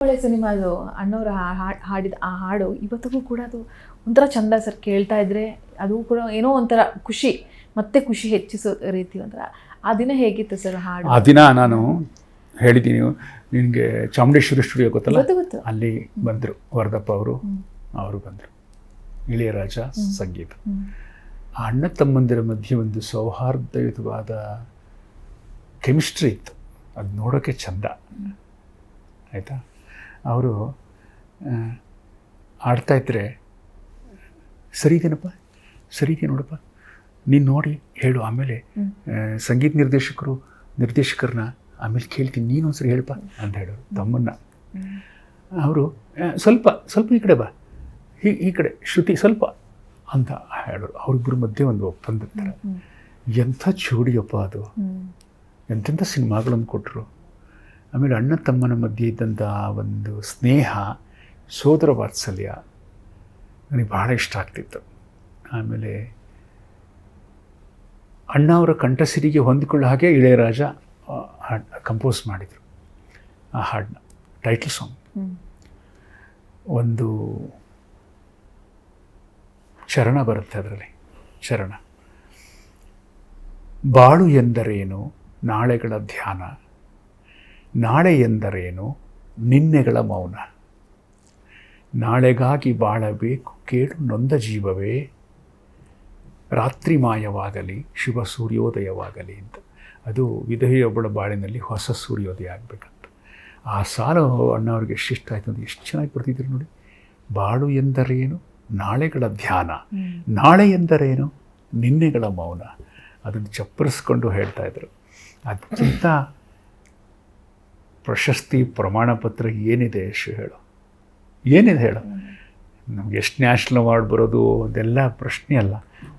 ಒಳ್ಳೆ ಸಿನಿಮಾದು ಅಣ್ಣವ್ರ ಹಾಡಿದ ಆ ಹಾಡು ಇವತ್ತಿಗೂ ಕೂಡ ಅದು ಒಂಥರ ಚಂದ ಸರ್. ಕೇಳ್ತಾ ಇದ್ರೆ ಅದು ಕೂಡ ಏನೋ ಒಂಥರ ಖುಷಿ, ಮತ್ತೆ ಖುಷಿ ಹೆಚ್ಚಿಸೋ ರೀತಿ ಒಂಥರ. ಆ ದಿನ ಹೇಗಿತ್ತು ಸರ್ ಹಾಡು? ಆ ದಿನ ನಾನು ಹೇಳಿದ್ದೀನಿ ನಿನಗೆ, ಚಾಮುಂಡೇಶ್ವರಿ ಸ್ಟುಡಿಯೋ ಗೊತ್ತಲ್ಲ, ಅಲ್ಲಿ ಬಂದರು ವರದಪ್ಪ ಅವರು ಬಂದರು, ಇಳೆಯರಾಜ ಸಂಗೀತ. ಆ ಅಣ್ಣ ತಮ್ಮಂದಿರ ಮಧ್ಯೆ ಒಂದು ಸೌಹಾರ್ದಯುತವಾದ ಕೆಮಿಸ್ಟ್ರಿ ಇತ್ತು, ಅದು ನೋಡೋಕ್ಕೆ ಚಂದ ಆಯಿತಾ. ಅವರು ಆಡ್ತಾಯಿದ್ರೆ ಸರಿ ಇದೆನಪ್ಪ, ಸರಿ ಇದೆ ನೋಡಪ್ಪ, ನೀನು ನೋಡಿ ಹೇಳು, ಆಮೇಲೆ ಸಂಗೀತ ನಿರ್ದೇಶಕರನ್ನ ಆಮೇಲೆ ಕೇಳ್ತೀನಿ, ನೀನೊಂದ್ಸರಿ ಹೇಳಪ್ಪ ಅಂತ ಹೇಳೋರು ತಮ್ಮನ್ನ. ಅವರು ಸ್ವಲ್ಪ ಈ ಕಡೆ ಬಾ, ಈ ಕಡೆ ಶ್ರುತಿ ಸ್ವಲ್ಪ ಅಂತ ಹೇಳೋರು. ಅವ್ರಿಬ್ಬರ ಮಧ್ಯೆ ಒಂದು ಒಪ್ಪಂದ ಥರ. ಎಂಥ ಜೋಡಿಯಪ್ಪ ಅದು, ಎಂತೆಂಥ ಸಿನಿಮಾಗಳನ್ನು ಕೊಟ್ಟರು. ಆಮೇಲೆ ಅಣ್ಣ ತಮ್ಮನ ಮಧ್ಯೆ ಇದ್ದಂಥ ಒಂದು ಸ್ನೇಹ, ಸೋದರ ವಾತ್ಸಲ್ಯ ನನಗೆ ಭಾಳ ಇಷ್ಟ ಆಗ್ತಿತ್ತು. ಆಮೇಲೆ ಅಣ್ಣ ಅವರ ಕಂಠಸಿರಿಗೆ ಹೊಂದಿಕೊಳ್ಳೋ ಹಾಗೆ ಇಳೆಯರಾಜ ಹಾಡು ಕಂಪೋಸ್ ಮಾಡಿದರು. ಆ ಹಾಡನ್ನ ಟೈಟಲ್ ಸಾಂಗ್ ಒಂದು ಚರಣ ಬರುತ್ತೆ ಅದರಲ್ಲಿ. ಚರಣ: ಬಾಳು ಎಂದರೇನು ನಾಳೆಗಳ ಧ್ಯಾನ, ನಾಳೆ ಎಂದರೇನು ನಿನ್ನೆಗಳ ಮೌನ, ನಾಳೆಗಾಗಿ ಬಾಳಬೇಕು ಕೇಳು ನೊಂದ ಜೀವವೇ, ರಾತ್ರಿ ಮಾಯವಾಗಲಿ ಶುಭ ಸೂರ್ಯೋದಯವಾಗಲಿ ಅಂತ. ಅದು ವಿಧವೆಯೊಬ್ಬಳ ಬಾಳಿನಲ್ಲಿ ಹೊಸ ಸೂರ್ಯೋದಯ ಆಗಬೇಕಂತ. ಆ ಸಾಲು ಅಣ್ಣವ್ರಿಗೆ ಎಷ್ಟಿಷ್ಟ ಆಯಿತು ಅಂತ, ಎಷ್ಟು ಚೆನ್ನಾಗಿ ಬರ್ತಿದ್ರು ನೋಡಿ. ಬಾಳು ಎಂದರೇನು ನಾಳೆಗಳ ಧ್ಯಾನ, ನಾಳೆ ಎಂದರೇನು ನಿನ್ನೆಗಳ ಮೌನ, ಅದನ್ನು ಚಪ್ಪರಿಸ್ಕೊಂಡು ಹೇಳ್ತಾಯಿದ್ರು. ಅದಕ್ಕಿಂತ ಪ್ರಶಸ್ತಿ ಪ್ರಮಾಣ ಪತ್ರ ಏನಿದೆ ಹೇಳು, ಏನಿದೆ ಹೇಳು. ನಮ್ಗೆ ಎಷ್ಟು ನ್ಯಾಷನಲ್ ಅವಾರ್ಡ್ ಬರೋದು ಅದೆಲ್ಲ ಪ್ರಶ್ನೆ ಅಲ್ಲ.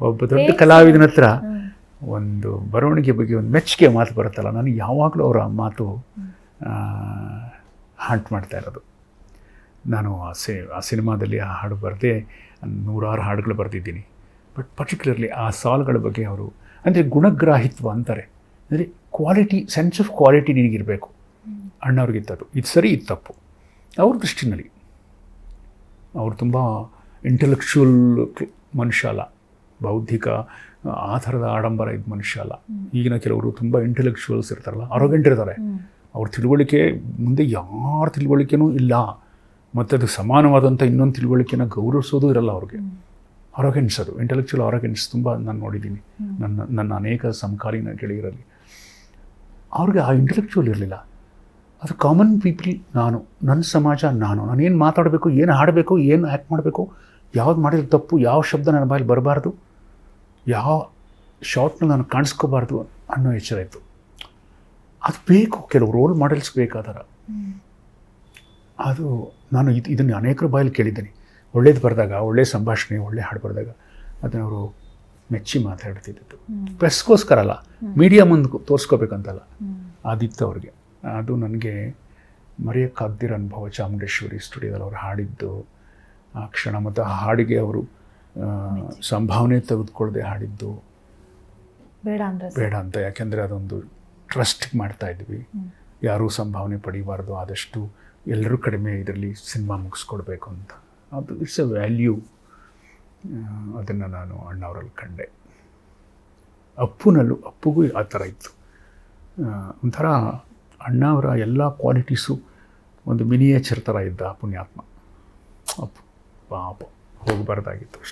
ಒಬ್ಬ ದೊಡ್ಡ ಕಲಾವಿದನ ಹತ್ರ ಒಂದು ಬರವಣಿಗೆ ಬಗ್ಗೆ ಒಂದು ಮೆಚ್ಚುಗೆ ಮಾತು ಬರುತ್ತಲ್ಲ, ನನಗೆ ಯಾವಾಗಲೂ ಅವರ ಮಾತು ಹಾಂಟ್ ಮಾಡ್ತಾ ಇರೋದು. ನಾನು ಆ ಸಿನಿಮಾದಲ್ಲಿ ಆ ಹಾಡು ಬರೆದೇ ನೂರಾರು ಹಾಡುಗಳು ಬರೆದಿದ್ದೀನಿ. ಬಟ್ ಪರ್ಟಿಕ್ಯುಲರ್ಲಿ ಆ ಸಾಲುಗಳ ಬಗ್ಗೆ ಅವರು ಅಂದರೆ ಗುಣಗ್ರಾಹಿತ್ವ ಅಂತಾರೆ, ಅಂದರೆ ಕ್ವಾಲಿಟಿ, ಸೆನ್ಸ್ ಆಫ್ ಕ್ವಾಲಿಟಿ ನಿನಗಿರಬೇಕು. ಅಣ್ಣವ್ರಿಗಿತ್ತದು. ಇದು ಸರಿ, ಇದು ತಪ್ಪು. ಅವ್ರ ದೃಷ್ಟಿನಲ್ಲಿ ಅವರು ತುಂಬ ಇಂಟೆಲೆಕ್ಚುವಲ್ ಮನುಷ್ಯ ಅಲ್ಲ, ಬೌದ್ಧಿಕ ಆ ಥರದ ಆಡಂಬರ ಇದ್ದ ಮನುಷ್ಯ ಅಲ್ಲ. ಈಗಿನ ಕೆಲವರು ತುಂಬ ಇಂಟೆಲೆಕ್ಚುವಲ್ಸ್ ಇರ್ತಾರಲ್ಲ, ಅರೋಗೆಂಟ್ ಇರ್ತಾರೆ. ಅವ್ರ ತಿಳುವಳಿಕೆ ಮುಂದೆ ಯಾರ ತಿಳುವಳಿಕೆನೂ ಇಲ್ಲ, ಮತ್ತು ಅದು ಸಮಾನವಾದಂಥ ಇನ್ನೊಂದು ತಿಳುವಳಿಕೆನ ಗೌರವಿಸೋದು ಇರಲ್ಲ ಅವ್ರಿಗೆ. ಅರೋಗೆನ್ಸ್, ಅದು ಇಂಟೆಲೆಕ್ಚುವಲ್ ಅರೋಗೆನ್ಸ್ ತುಂಬ ನಾನು ನೋಡಿದ್ದೀನಿ ನನ್ನ ಅನೇಕ ಸಮಕಾಲೀನ ಗೆಳೆಯರಲ್ಲಿ. ಅವ್ರಿಗೆ ಆ ಇಂಟೆಲೆಕ್ಚುವಲ್ ಇರಲಿಲ್ಲ. ಅದು ಕಾಮನ್ ಪೀಪಲ್. ನನ್ನ ಸಮಾಜ, ನಾನೇನು ಮಾತಾಡಬೇಕು, ಏನು ಹಾಡಬೇಕು, ಏನು ಆ್ಯಕ್ಟ್ ಮಾಡಬೇಕು, ಯಾವ್ದು ಮಾಡಿದ್ರೆ ತಪ್ಪು, ಯಾವ ಶಬ್ದ ನನ್ನ ಬಾಯಲ್ಲಿ ಬರಬಾರ್ದು, ಯಾವ ಶಾರ್ಟ್ನ ನಾನು ಕಾಣಿಸ್ಕೋಬಾರ್ದು ಅನ್ನೋ ಎಚ್ಚರ ಇತ್ತು. ಅದು ಬೇಕು, ಕೆಲವು ರೋಲ್ ಮಾಡೆಲ್ಸ್ ಬೇಕಾದಾರ. ಅದು ನಾನು ಇದನ್ನು ಅನೇಕರ ಬಾಯಲ್ಲಿ ಕೇಳಿದ್ದೀನಿ. ಒಳ್ಳೇದು ಬರೆದಾಗ, ಒಳ್ಳೆಯ ಸಂಭಾಷಣೆ, ಒಳ್ಳೆ ಹಾಡು ಬರೆದಾಗ ಅದನ್ನು ಅವರು ಮೆಚ್ಚಿ ಮಾತಾಡ್ತಿದ್ದು. ಪ್ರೆಸ್ಗೋಸ್ಕರ ಅಲ್ಲ, ಮೀಡಿಯಾ ಮುಂದೆ ತೋರಿಸ್ಕೋಬೇಕಂತಲ್ಲ. ಆದಿತ್ತು ಅವ್ರಿಗೆ. ಅದು ನನಗೆ ಮರೆಯೋಕ್ಕಾಗ್ದಿರೋ ಅನುಭವ. ಚಾಮುಂಡೇಶ್ವರಿ ಸ್ಟುಡಿಯೋದಲ್ಲಿ ಅವರು ಹಾಡಿದ್ದು ಆ ಕ್ಷಣ, ಮತ್ತು ಆ ಹಾಡಿಗೆ ಅವರು ಸಂಭಾವನೆ ತೆಗೆದುಕೊಳ್ಳದೆ ಹಾಡಿದ್ದು ಬೇಡ ಅಂತ. ಯಾಕೆಂದರೆ ಅದೊಂದು ಟ್ರಸ್ಟಿಗೆ ಮಾಡ್ತಾಯಿದ್ವಿ, ಯಾರೂ ಸಂಭಾವನೆ ಪಡಿಬಾರ್ದು, ಆದಷ್ಟು ಎಲ್ಲರೂ ಕಡಿಮೆ ಇದರಲ್ಲಿ ಸಿನಿಮಾ ಮುಗಿಸ್ಕೊಡ್ಬೇಕು ಅಂತ. ಅದು ಇಟ್ಸ್ ಎ ವ್ಯಾಲ್ಯೂ. ಅದನ್ನು ನಾನು ಅಣ್ಣವರಲ್ಲಿ ಕಂಡೆ. ಅಪ್ಪುಗೂ ಆ ಥರ ಇತ್ತು. ಒಂಥರ ಅಣ್ಣವರ ಎಲ್ಲ ಕ್ವಾಲಿಟೀಸು ಒಂದು ಮಿನಿಯೇಚರ್ ಥರ ಇದ್ದ ಪುಣ್ಯಾತ್ಮ. ಅಪ್ಪು ಪಾಪ ಹೋಗಬಾರ್ದಾಗಿತ್ತು.